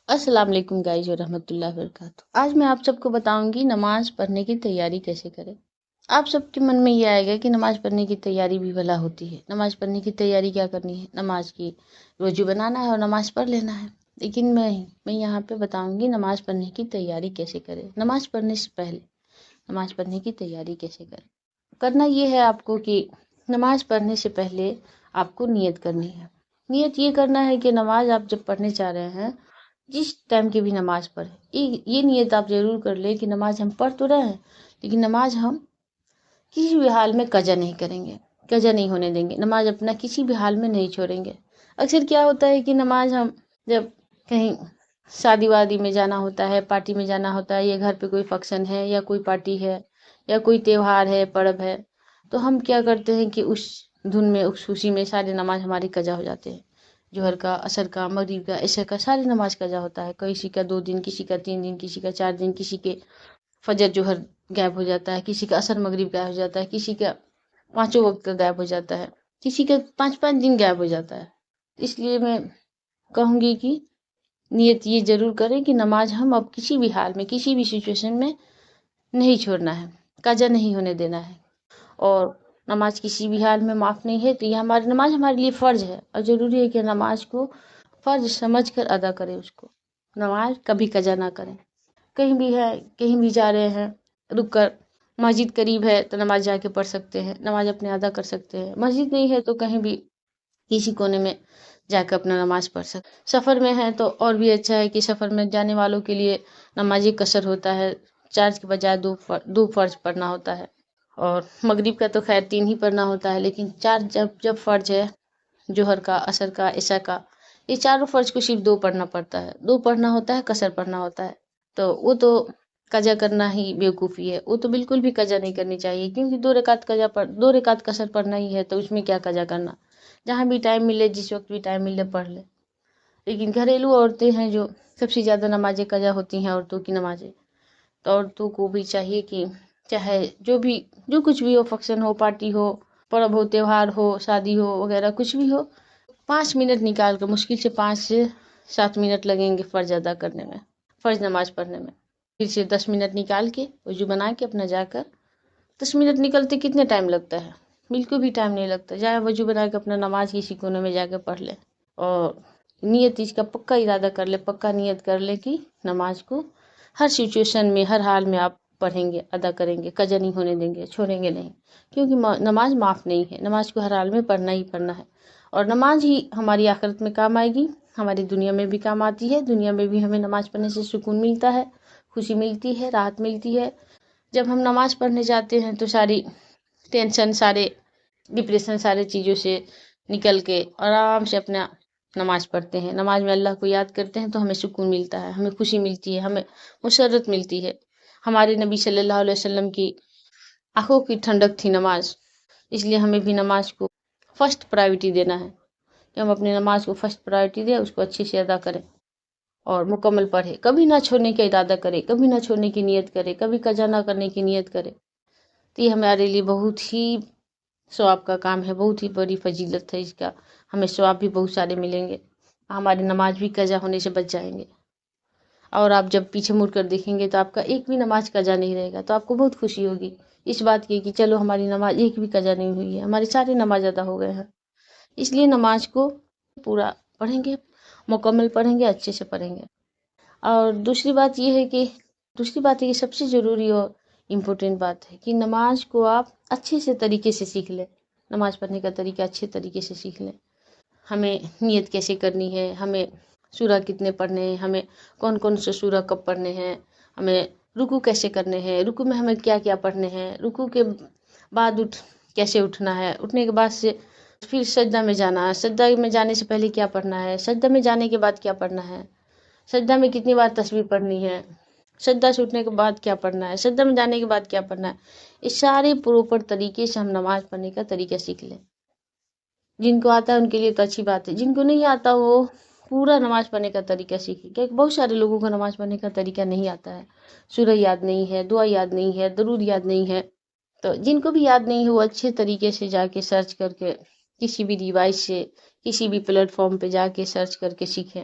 السلام علیکم گائز اور رحمۃ اللہ وبرکاتہ۔ آج میں آپ سب کو بتاؤں گی نماز پڑھنے کی تیاری کیسے کریں۔ آپ سب کے من میں یہ آئے گا کہ نماز پڑھنے کی تیاری بھی بھلا ہوتی ہے، نماز پڑھنے کی تیاری کیا کرنی ہے، نماز کی وضو بنانا ہے اور نماز پڑھ لینا ہے۔ لیکن میں یہاں پہ بتاؤں گی نماز پڑھنے کی تیاری کیسے کریں، نماز پڑھنے سے پہلے نماز پڑھنے کی تیاری کیسے کریں۔ کرنا یہ ہے آپ کو کہ نماز پڑھنے سے پہلے آپ کو نیت کرنی ہے۔ نیت یہ کرنا ہے کہ نماز آپ جب پڑھنے چاہ رہے ہیں، جس ٹائم کی بھی نماز پڑھیں، یہ نیت آپ ضرور کر لیں کہ نماز ہم پڑھ تو رہے ہیں، لیکن نماز ہم کسی بھی حال میں قضا نہیں کریں گے، قضا نہیں ہونے دیں گے، نماز اپنا کسی بھی حال میں نہیں چھوڑیں گے۔ اکثر کیا ہوتا ہے کہ نماز ہم جب کہیں شادی وادی میں جانا ہوتا ہے، پارٹی میں جانا ہوتا ہے، یا گھر پہ کوئی فنکشن ہے یا کوئی پارٹی ہے یا کوئی تہوار ہے، پرب ہے، تو ہم کیا کرتے ہیں کہ اس دھن میں، اس خوشی میں ساری نماز ہماری قضا ہو جاتے ہیں۔ ظہر کا، عصر کا، مغرب کا، عشاء کا، ساری نماز قضا ہوتا ہے۔ کسی کا 2 دن، کسی کا 3 دن، کسی کا 4 دن، کسی کے فجر ظہر غائب ہو جاتا ہے، کسی کا عصر مغرب غائب ہو جاتا ہے، کسی کا 5 وقت کا غائب ہو جاتا ہے، کسی کا 5 دن غائب ہو جاتا ہے۔ اس لیے میں کہوں گی کہ نیت یہ ضرور کریں کہ نماز ہم اب کسی بھی حال میں، کسی بھی سچویشن میں نہیں چھوڑنا ہے، قضا نہیں ہونے دینا ہے۔ اور نماز کسی بھی حال میں معاف نہیں ہے، تو یہ ہماری نماز ہمارے لیے فرض ہے، اور ضروری ہے کہ نماز کو فرض سمجھ کر ادا کرے۔ اس کو نماز کبھی قضا نہ کریں۔ کہیں بھی ہے، کہیں بھی جا رہے ہیں، رک کر، مسجد قریب ہے تو نماز جا کے پڑھ سکتے ہیں، نماز اپنے ادا کر سکتے ہیں۔ مسجد نہیں ہے تو کہیں بھی کسی کونے میں جا کے اپنا نماز پڑھ سکتے۔ سفر میں ہے تو اور بھی اچھا ہے کہ سفر میں جانے والوں کے لیے نماز قصر ہوتا ہے، 4 کے بجائے 2 فرض پڑھنا ہوتا ہے۔ اور مغرب کا تو خیر 3 ہی پڑھنا ہوتا ہے، لیکن 4 جب فرض ہے، ظہر کا، عصر کا، عشاء کا، یہ چاروں فرض کو صرف 2 پڑھنا پڑتا ہے، 2 پڑھنا ہوتا ہے، قصر پڑھنا ہوتا ہے۔ تو وہ تو قضا کرنا ہی بیوقوفی ہے، وہ تو بالکل بھی قضا نہیں کرنی چاہیے، کیونکہ 2 رکعت قصر پڑھنا ہی ہے، تو اس میں کیا قضا کرنا۔ جہاں بھی ٹائم ملے، جس وقت بھی ٹائم ملے پڑھ لے۔ لیکن گھریلو عورتیں ہیں جو سب سے زیادہ نمازیں قضا ہوتی ہیں، عورتوں کی نمازیں، تو عورتوں کو بھی چاہیے کہ چاہے جو کچھ بھی ہو، فنکشن ہو، پارٹی ہو، پرب ہو، تہوار ہو، شادی ہو وغیرہ، کچھ بھی ہو، 5 منٹ نکال کر، مشکل سے 5 سے 7 منٹ لگیں گے فرض ادا کرنے میں، فرض نماز پڑھنے میں۔ پھر سے 10 منٹ نکال کے وضو بنا کے اپنا جا کر، 10 منٹ نکلتے کتنے ٹائم لگتا ہے؟ بالکل بھی ٹائم نہیں لگتا، جائے وضو بنا کے اپنا نماز کسی کونے میں جا کے پڑھ لے، اور نیت اس کا پکا ارادہ کر لے، پکا نیت کر لے کہ نماز کو ہر سچویشن میں، ہر حال میں آپ پڑھیں گے، ادا کریں گے، قضا نہیں ہونے دیں گے، چھوڑیں گے نہیں، کیونکہ نماز معاف نہیں ہے، نماز کو ہر حال میں پڑھنا ہی پڑھنا ہے۔ اور نماز ہی ہماری آخرت میں کام آئے گی، ہماری دنیا میں بھی کام آتی ہے، دنیا میں بھی ہمیں نماز پڑھنے سے سکون ملتا ہے، خوشی ملتی ہے، راحت ملتی ہے۔ جب ہم نماز پڑھنے جاتے ہیں تو ساری ٹینشن، سارے ڈپریشن، سارے چیزوں سے نکل کے آرام سے اپنا نماز پڑھتے ہیں، نماز میں اللہ کو یاد کرتے ہیں، تو ہمیں سکون ملتا ہے، ہمیں خوشی ملتی ہے، ہمیں مسرت ملتی ہے۔ ہمارے نبی صلی اللہ علیہ وسلم کی آنکھوں کی ٹھنڈک تھی نماز، اس لیے ہمیں بھی نماز کو فرسٹ پرائیورٹی دینا ہے، کہ ہم اپنی نماز کو فرسٹ پرائیورٹی دیں، اس کو اچھے سے ادا کریں اور مکمل پڑھے، کبھی نہ چھوڑنے کا ارادہ کرے، کبھی نہ چھوڑنے کی نیت کرے، کبھی قضا نہ کرنے کی نیت کرے۔ تو یہ ہمارے لیے بہت ہی ثواب کا کام ہے، بہت ہی بڑی فضیلت ہے اس کا، ہمیں ثواب بھی بہت سارے ملیں گے، ہماری نماز بھی قضا ہونے سے بچ جائیں گے۔ اور آپ جب پیچھے مڑ کر دیکھیں گے تو آپ کا ایک بھی نماز قضا نہیں رہے گا، تو آپ کو بہت خوشی ہوگی اس بات کی کہ چلو ہماری نماز ایک بھی قضا نہیں ہوئی ہے، ہماری ساری نماز ادا ہو گئے ہیں۔ اس لیے نماز کو پورا پڑھیں گے، مکمل پڑھیں گے، اچھے سے پڑھیں گے۔ اور دوسری بات یہ ہے کہ سب سے ضروری اور امپورٹنٹ بات ہے کہ نماز کو آپ اچھے سے طریقے سے سیکھ لیں، نماز پڑھنے کا طریقہ اچھے طریقے سے سیکھ لیں۔ ہمیں نیت کیسے کرنی ہے، ہمیں سورہ کتنے پڑھنے ہیں، ہمیں کون کون سے سورہ کب پڑھنے ہیں، ہمیں رکوع کیسے کرنے ہیں، رکوع میں ہمیں کیا کیا پڑھنے ہیں، رکوع کے بعد کیسے اٹھنا ہے، اٹھنے کے بعد سے پھر سجدہ میں جانا ہے، سجدہ میں جانے سے پہلے کیا پڑھنا ہے، سجدہ میں جانے کے بعد کیا پڑھنا ہے، سجدہ میں کتنی بار تسبیح پڑھنی ہے، سجدہ سے اٹھنے کے بعد کیا پڑھنا ہے، سجدہ میں جانے کے بعد کیا پڑھنا ہے۔ اس سارے پراپر طریقے سے ہم نماز پڑھنے کا طریقہ سیکھ لیں۔ جن کو آتا ہے ان کے لیے تو اچھی بات ہے، جن کو نہیں آتا وہ پورا نماز پڑھنے کا طریقہ سیکھے، کیونکہ بہت سارے لوگوں کو نماز پڑھنے کا طریقہ نہیں آتا ہے، سورہ یاد نہیں ہے، دعا یاد نہیں ہے، درود یاد نہیں ہے۔ تو جن کو بھی یاد نہیں ہے وہ اچھے طریقے سے جا کے سرچ کر کے، کسی بھی ڈیوائس سے، کسی بھی پلیٹ فارم پہ جا کے سرچ کر کے سیکھیں،